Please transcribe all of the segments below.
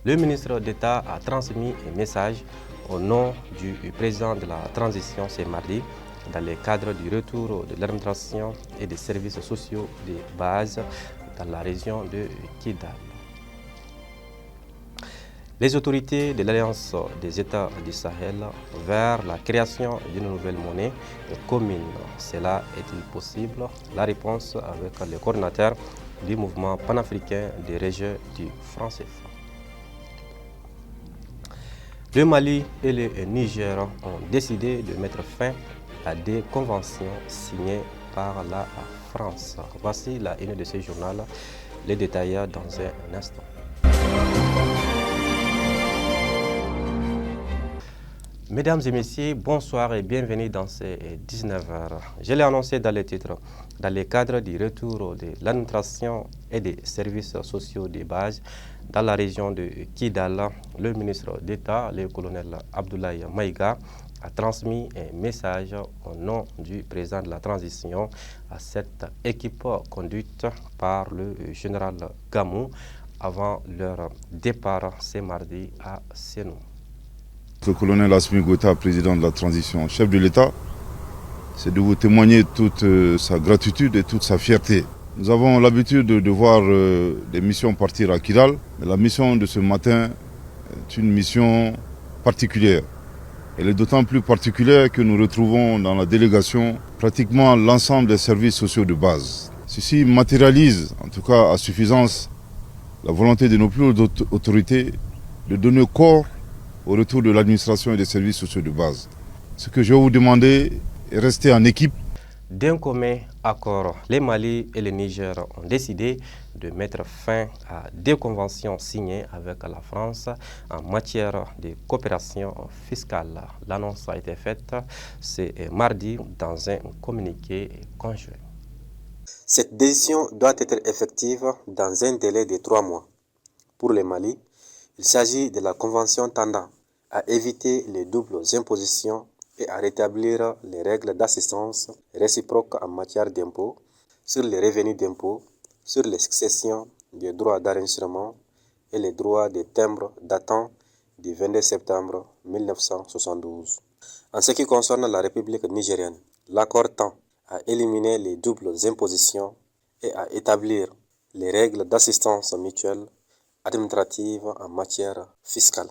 Le ministre d'État a transmis un message au nom du président de la transition ce mardi dans le cadre du retour de l'administration et des services sociaux de base dans la région de Kidal. Les autorités de l'Alliance des États du Sahel vers la création d'une nouvelle monnaie commune. Cela est-il possible? La réponse avec le coordinateur du mouvement panafricain des régions du franc CFA. Le Mali et le Niger ont décidé de mettre fin à des conventions signées par la France. Voici la une de ce journal, les détails dans un instant. Mesdames et messieurs, bonsoir et bienvenue dans ces 19h. Je l'ai annoncé dans les titres. Dans le cadre du retour de l'administration et des services sociaux de base dans la région de Kidal, le ministre d'État, le colonel Abdoulaye Maïga, a transmis un message au nom du président de la transition à cette équipe conduite par le général Gamou avant leur départ ce mardi à Sénou. Le colonel Assimi Goïta, président de la transition, chef de l'État, c'est de vous témoigner toute sa gratitude et toute sa fierté. Nous avons l'habitude de voir des missions partir à Kidal, mais la mission de ce matin est une mission particulière. Elle est d'autant plus particulière que nous retrouvons dans la délégation pratiquement l'ensemble des services sociaux de base. Ceci matérialise, en tout cas à suffisance, la volonté de nos plus hautes autorités de donner corps au retour de l'administration et des services sociaux de base. Ce que je vais vous demander est rester en équipe. D'un commun accord, les Mali et le Niger ont décidé de mettre fin à des conventions signées avec la France en matière de coopération fiscale. L'annonce a été faite ce mardi dans un communiqué conjoint. Cette décision doit être effective dans un délai de 3 mois. Pour le Mali, il s'agit de la convention tendant à éviter les doubles impositions et à rétablir les règles d'assistance réciproque en matière d'impôts, sur les revenus d'impôts, sur les successions, des droits d'enregistrement et les droits de timbre datant du 22 septembre 1972. En ce qui concerne la République nigérienne, l'accord tend à éliminer les doubles impositions et à établir les règles d'assistance mutuelle administrative en matière fiscale.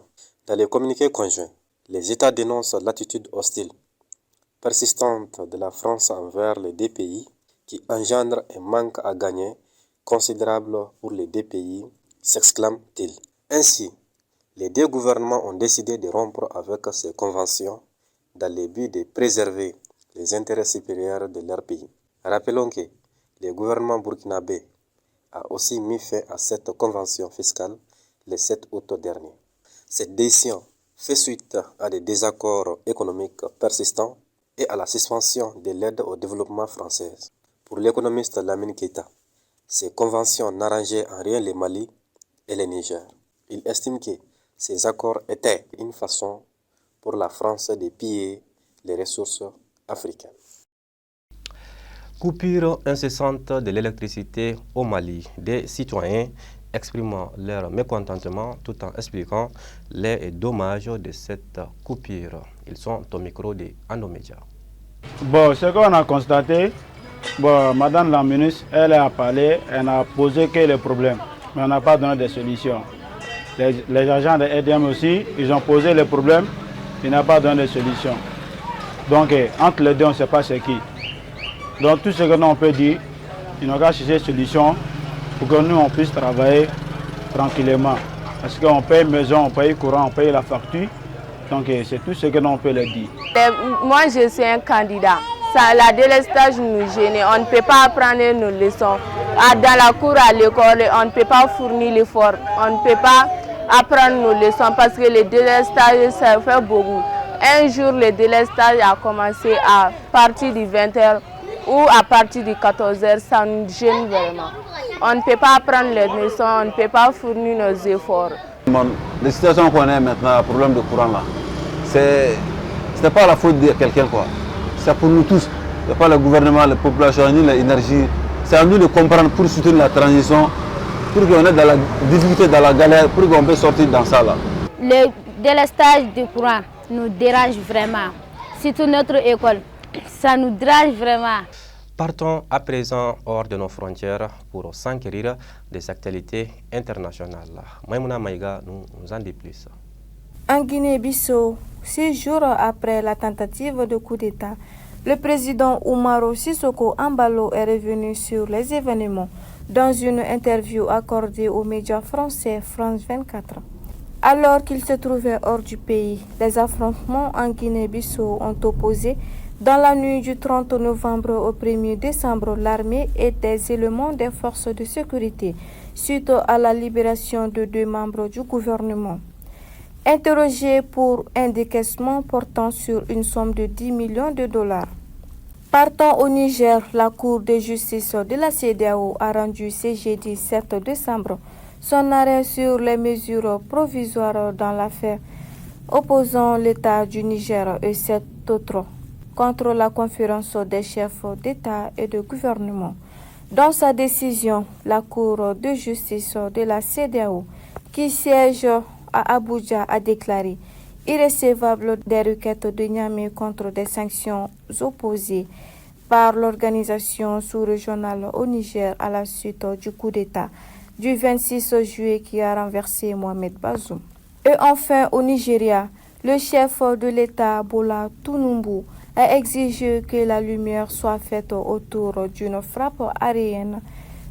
Dans les communiqués conjoints, les États dénoncent l'attitude hostile, persistante de la France envers les deux pays qui engendre un manque à gagner considérable pour les deux pays, s'exclame-t-il. Ainsi, les deux gouvernements ont décidé de rompre avec ces conventions dans le but de préserver les intérêts supérieurs de leur pays. Rappelons que le gouvernement burkinabé a aussi mis fin à cette convention fiscale le 7 août dernier. Cette décision fait suite à des désaccords économiques persistants et à la suspension de l'aide au développement française. Pour l'économiste Lamine Keita, ces conventions n'arrangeaient en rien le Mali et le Niger. Il estime que ces accords étaient une façon pour la France de piller les ressources africaines. Coupure incessante de l'électricité au Mali. Des citoyens exprimant leur mécontentement tout en expliquant les dommages de cette coupure. Ils sont au micro de Anomédia. Bon, ce qu'on a constaté, Madame la ministre, elle a parlé, elle n'a posé que les problèmes, mais on n'a pas donné de solutions. Les agents de EDM aussi, ils ont posé les problèmes, ils n'ont pas donné de solutions. Donc, entre les deux, on ne sait pas c'est qui. Donc tout ce que nous on peut dire, il nous a cherché des solutions pour que nous on puisse travailler tranquillement. Parce qu'on paye maison, on paye courant, on paye la facture. Donc c'est tout ce que nous on peut leur dire. Moi je suis un candidat. Ça, la délestage nous gêne. On ne peut pas apprendre nos leçons. Dans la cour à l'école, on ne peut pas fournir l'effort. On ne peut pas apprendre nos leçons parce que le délestage ça fait beaucoup. Un jour le délestage a commencé à partir du 20h. Ou à partir de 14h, ça nous gêne vraiment. On ne peut pas apprendre les leçons, on ne peut pas fournir nos efforts. La situation qu'on a maintenant, le problème de courant là, ce n'est pas la faute de quelqu'un quoi. C'est pour nous tous. Ce n'est pas le gouvernement, la population, ni l'énergie. C'est à nous de comprendre pour soutenir la transition pour qu'on est dans la difficulté, dans la galère, pour qu'on puisse sortir dans ça là. Le délestage du courant nous dérange vraiment. Surtout notre école, ça nous dérange vraiment. Partons à présent hors de nos frontières pour s'enquérir des actualités internationales. Maïmouna Maïga nous en dit plus. En Guinée-Bissau, 6 jours après la tentative de coup d'État, le président Umaro Sissoko Embalo est revenu sur les événements dans une interview accordée aux médias français France 24. Alors qu'il se trouvait hors du pays, les affrontements en Guinée-Bissau ont opposé dans la nuit du 30 novembre au 1er décembre l'armée et des éléments des forces de sécurité suite à la libération de 2 membres du gouvernement. Interrogé pour un décaissement portant sur une somme de 10 millions de dollars. Partant au Niger, la Cour de justice de la CEDEAO a rendu ce jeudi 7 décembre son arrêt sur les mesures provisoires dans l'affaire opposant l'État du Niger et 7 autres contre la conférence des chefs d'État et de gouvernement. Dans sa décision, la Cour de justice de la CEDEAO, qui siège à Abuja, a déclaré irrécevable des requêtes de Niamey contre des sanctions opposées par l'organisation sous-régionale au Niger à la suite du coup d'État du 26 juillet qui a renversé Mohamed Bazoum. Et enfin, au Nigeria, le chef de l'État, Bola Tinubu, a exigé que la lumière soit faite autour d'une frappe aérienne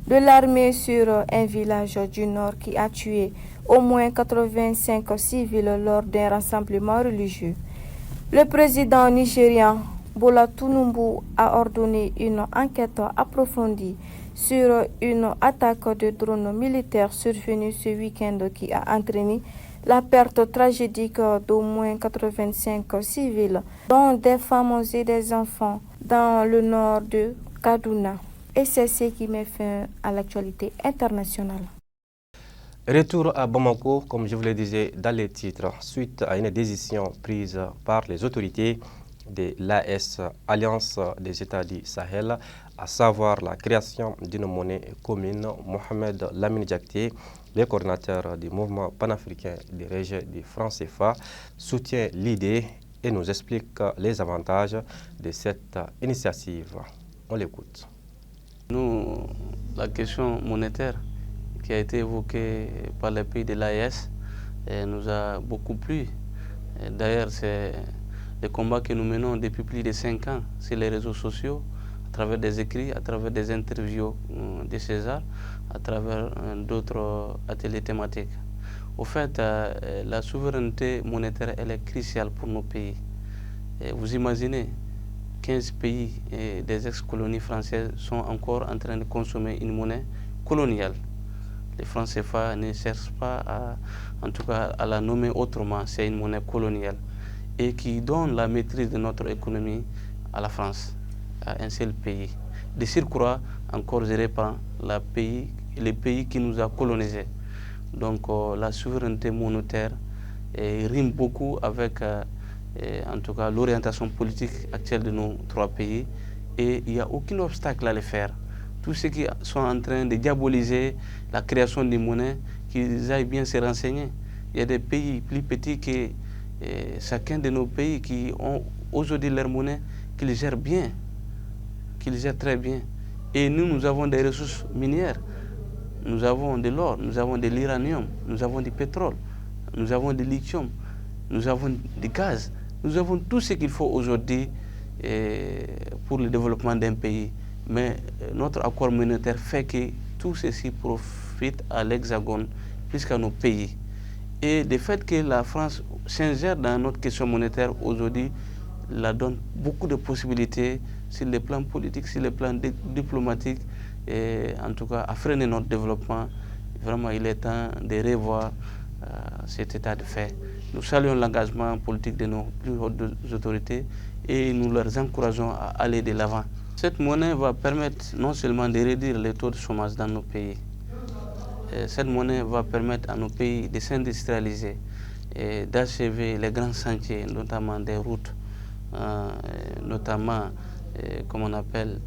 de l'armée sur un village du nord qui a tué au moins 85 civils lors d'un rassemblement religieux. Le président nigérian Bola Tinubu a ordonné une enquête approfondie sur une attaque de drones militaires survenue ce week-end qui a entraîné la perte tragédique d'au moins 85 civils, dont des femmes et des enfants, dans le nord de Kaduna. Et c'est ce qui met fin à l'actualité internationale. Retour à Bamako, comme je vous le disais dans les titres, suite à une décision prise par les autorités de l'AS, Alliance des États du Sahel, à savoir la création d'une monnaie commune. Mohamed Lamine Diakité, le coordinateur du mouvement panafricain des régions du franc CFA, soutient l'idée et nous explique les avantages de cette initiative. On l'écoute. Nous, la question monétaire qui a été évoquée par les pays de l'AES nous a beaucoup plu. D'ailleurs, c'est le combat que nous menons depuis plus de 5 ans sur les réseaux sociaux, à travers des écrits, à travers des interviews de César, à travers d'autres ateliers thématiques. Au fait, la souveraineté monétaire, elle est cruciale pour nos pays. Et vous imaginez, 15 pays des ex-colonies françaises sont encore en train de consommer une monnaie coloniale. Les francs CFA ne cherchent pas, en tout cas, à la nommer autrement. C'est une monnaie coloniale et qui donne la maîtrise de notre économie à la France, à un seul pays. De surcroît, encore géré par les pays qui nous a colonisés. Donc la souveraineté monétaire rime beaucoup avec en tout cas l'orientation politique actuelle de nos 3 pays et il n'y a aucun obstacle à le faire. Tous ceux qui sont en train de diaboliser la création des monnaies, qu'ils aillent bien se renseigner. Il y a des pays plus petits que chacun de nos pays qui ont aujourd'hui leur monnaie, qu'ils gèrent bien, qu'ils gèrent très bien. Et nous avons des ressources minières. Nous avons de l'or, nous avons de l'uranium, nous avons du pétrole, nous avons du lithium, nous avons du gaz. Nous avons tout ce qu'il faut aujourd'hui pour le développement d'un pays. Mais notre accord monétaire fait que tout ceci profite à l'Hexagone plus qu'à nos pays. Et le fait que la France s'ingère dans notre question monétaire aujourd'hui, la donne beaucoup de possibilités sur le plan politique, sur le plan diplomatique, et en tout cas à freiner notre développement. Vraiment, il est temps de revoir cet état de fait. Nous saluons l'engagement politique de nos plus hautes autorités et nous leur encourageons à aller de l'avant. Cette monnaie va permettre non seulement de réduire les taux de chômage dans nos pays, cette monnaie va permettre à nos pays de s'industrialiser et d'achever les grands chantiers, notamment des routes, notamment, comme on appelle,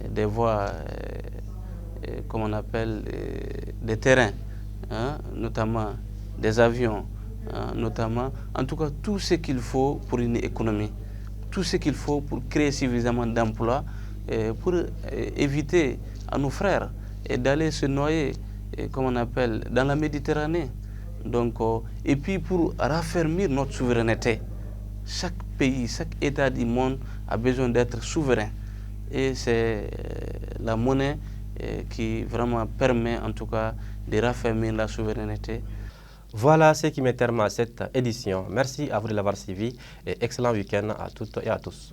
des voies comme on appelle, des terrains, hein, notamment des avions, hein, notamment, en tout cas, tout ce qu'il faut pour une économie, tout ce qu'il faut pour créer suffisamment d'emplois, pour éviter à nos frères d'aller se noyer, comme on appelle, dans la Méditerranée. Donc, et puis pour raffermir notre souveraineté. Chaque pays, chaque État du monde a besoin d'être souverain. Et c'est la monnaie qui vraiment permet en tout cas de raffermir la souveraineté. Voilà ce qui met terme à cette édition. Merci à vous de l'avoir suivi et excellent week-end à toutes et à tous.